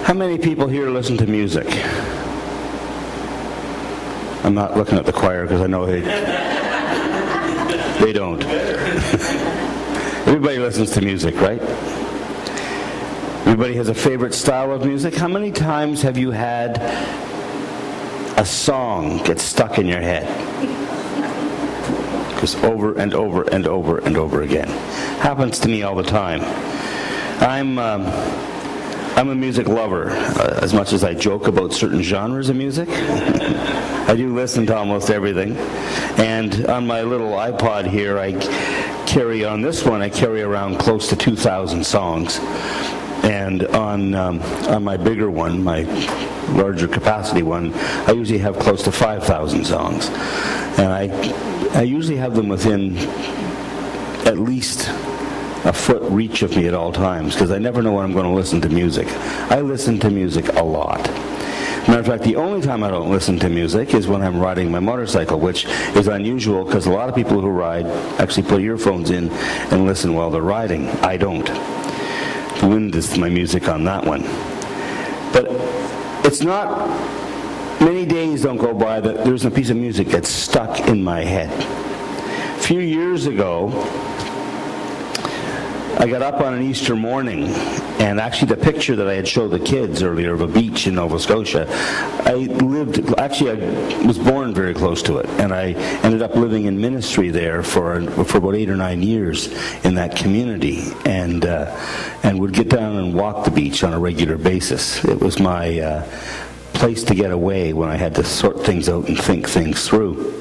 How many people here listen to music? I'm not looking at the choir because I know they don't. Everybody listens to music, right? Everybody has a favorite style of music. How many times have you had a song get stuck in your head? Just over and over and over and over again. Happens to me all the time. I'm a music lover. As much as I joke about certain genres of music, I do listen to almost everything. And on my little iPod here, I carry around close to 2,000 songs. And on my bigger one, my larger capacity one, I usually have close to 5,000 songs. And I usually have them within at least a foot reach of me at all times, because I never know when I'm going to listen to music. I listen to music a lot. Matter of fact, the only time I don't listen to music is when I'm riding my motorcycle, which is unusual because a lot of people who ride actually put earphones in and listen while they're riding. I don't. The wind is my music on that one. But it's not, many days don't go by that there's a piece of music that's stuck in my head. A few years ago, I got up on an Easter morning, and actually the picture that I had showed the kids earlier of a beach in Nova Scotia, I was born very close to it, and I ended up living in ministry there for about 8 or 9 years in that community, and would get down and walk the beach on a regular basis. It was my place to get away when I had to sort things out and think things through.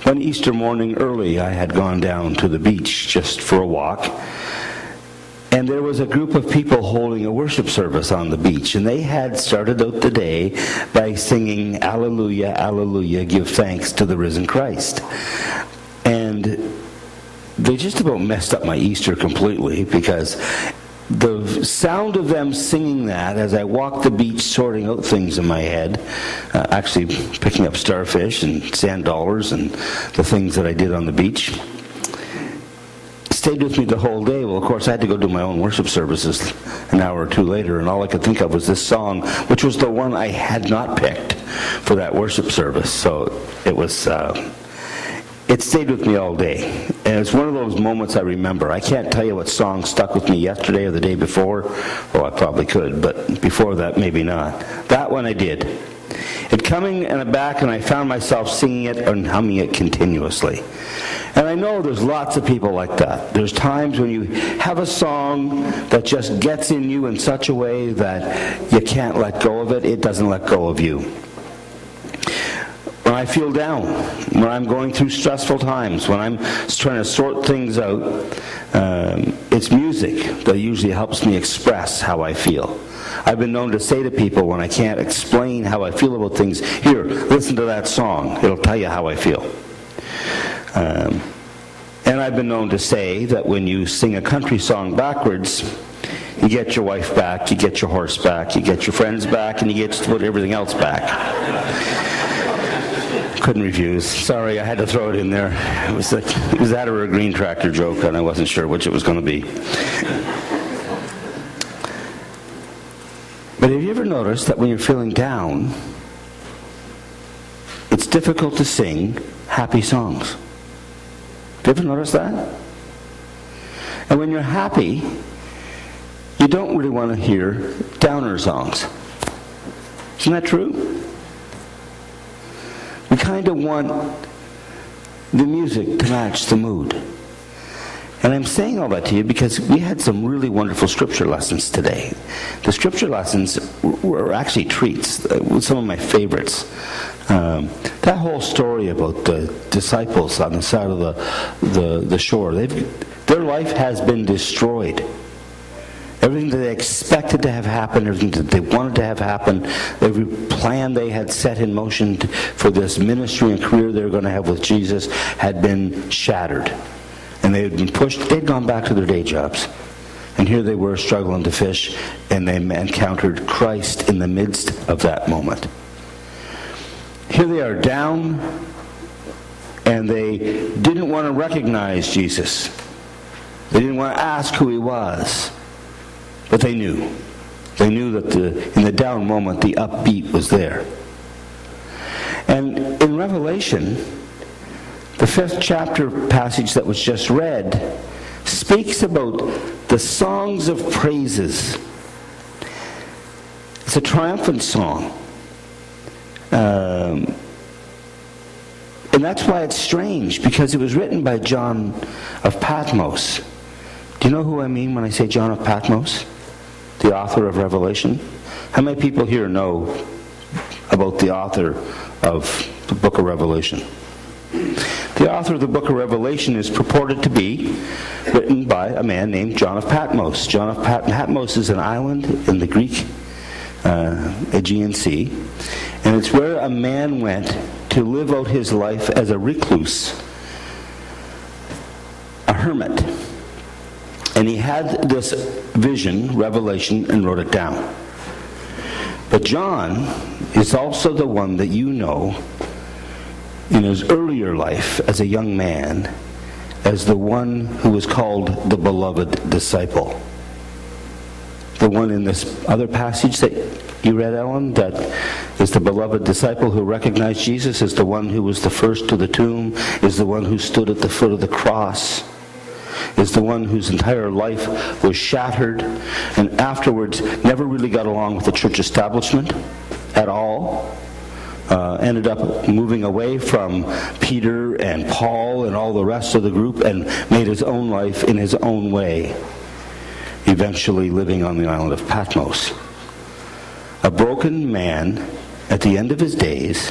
One Easter morning early, I had gone down to the beach just for a walk. And there was a group of people holding a worship service on the beach. And they had started out the day by singing, "Alleluia, Alleluia, give thanks to the risen Christ." And they just about messed up my Easter completely, because the sound of them singing that as I walked the beach sorting out things in my head, actually picking up starfish and sand dollars and the things that I did on the beach, stayed with me the whole day. Well, of course, I had to go do my own worship services an hour or two later, and all I could think of was this song, which was the one I had not picked for that worship service. So it stayed with me all day. And it's one of those moments I remember. I can't tell you what song stuck with me yesterday or the day before. Well, I probably could, but before that, maybe not. That one I did. It coming back, and I found myself singing it and humming it continuously. And I know there's lots of people like that. There's times when you have a song that just gets in you in such a way that you can't let go of it. It doesn't let go of you. When I feel down, when I'm going through stressful times, when I'm trying to sort things out, it's music that usually helps me express how I feel. I've been known to say to people when I can't explain how I feel about things, "Here, listen to that song. It'll tell you how I feel." And I've been known to say that when you sing a country song backwards, you get your wife back, you get your horse back, you get your friends back, and you get just about everything else back. Couldn't refuse. Sorry, I had to throw it in there. It was that or a green tractor joke, and I wasn't sure which it was going to be. But have you ever noticed that when you're feeling down, it's difficult to sing happy songs? Have you ever noticed that? And when you're happy, you don't really want to hear downer songs. Isn't that true? We kind of want the music to match the mood. And I'm saying all that to you because we had some really wonderful scripture lessons today. The scripture lessons were actually treats, some of my favorites. That whole story about the disciples on the side of the shore, their life has been destroyed. Everything that they expected to have happened, everything that they wanted to have happen, every plan they had set in motion for this ministry and career they were going to have with Jesus had been shattered. And they had been pushed, they'd gone back to their day jobs. And here they were struggling to fish, and they encountered Christ in the midst of that moment. Here they are down, and they didn't want to recognize Jesus. They didn't want to ask who he was. But they knew. They knew that in the down moment, the upbeat was there. And in Revelation, the 5th chapter passage that was just read speaks about the songs of praises. It's a triumphant song. And that's why it's strange, because it was written by John of Patmos. Do you know who I mean when I say John of Patmos? The author of Revelation? How many people here know about the author of the book of Revelation? The author of the book of Revelation is purported to be written by a man named John of Patmos. John of Patmos is an island in the Greek Aegean Sea, and it's where a man went to live out his life as a recluse, a hermit. And he had this vision, revelation, and wrote it down. But John is also the one that you know in his earlier life as a young man as the one who was called the beloved disciple. The one in this other passage that you read, Ellen, that is the beloved disciple who recognized Jesus, is the one who was the first to the tomb, is the one who stood at the foot of the cross, is the one whose entire life was shattered and afterwards never really got along with the church establishment at all. Ended up moving away from Peter and Paul and all the rest of the group and made his own life in his own way, eventually living on the island of Patmos. A broken man at the end of his days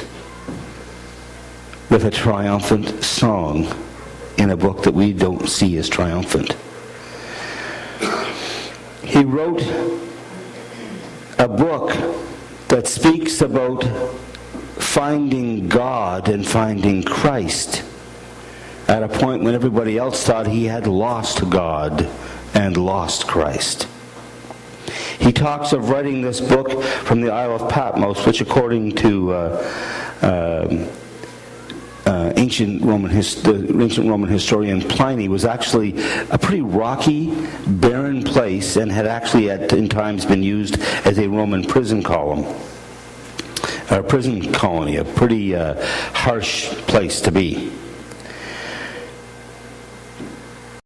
with a triumphant song in a book that we don't see as triumphant. He wrote a book that speaks about finding God and finding Christ at a point when everybody else thought he had lost God and lost Christ. He talks of writing this book from the Isle of Patmos, which according to ancient Roman historian Pliny was actually a pretty rocky, barren place and had actually in times been used as a Roman prison colony, a pretty harsh place to be.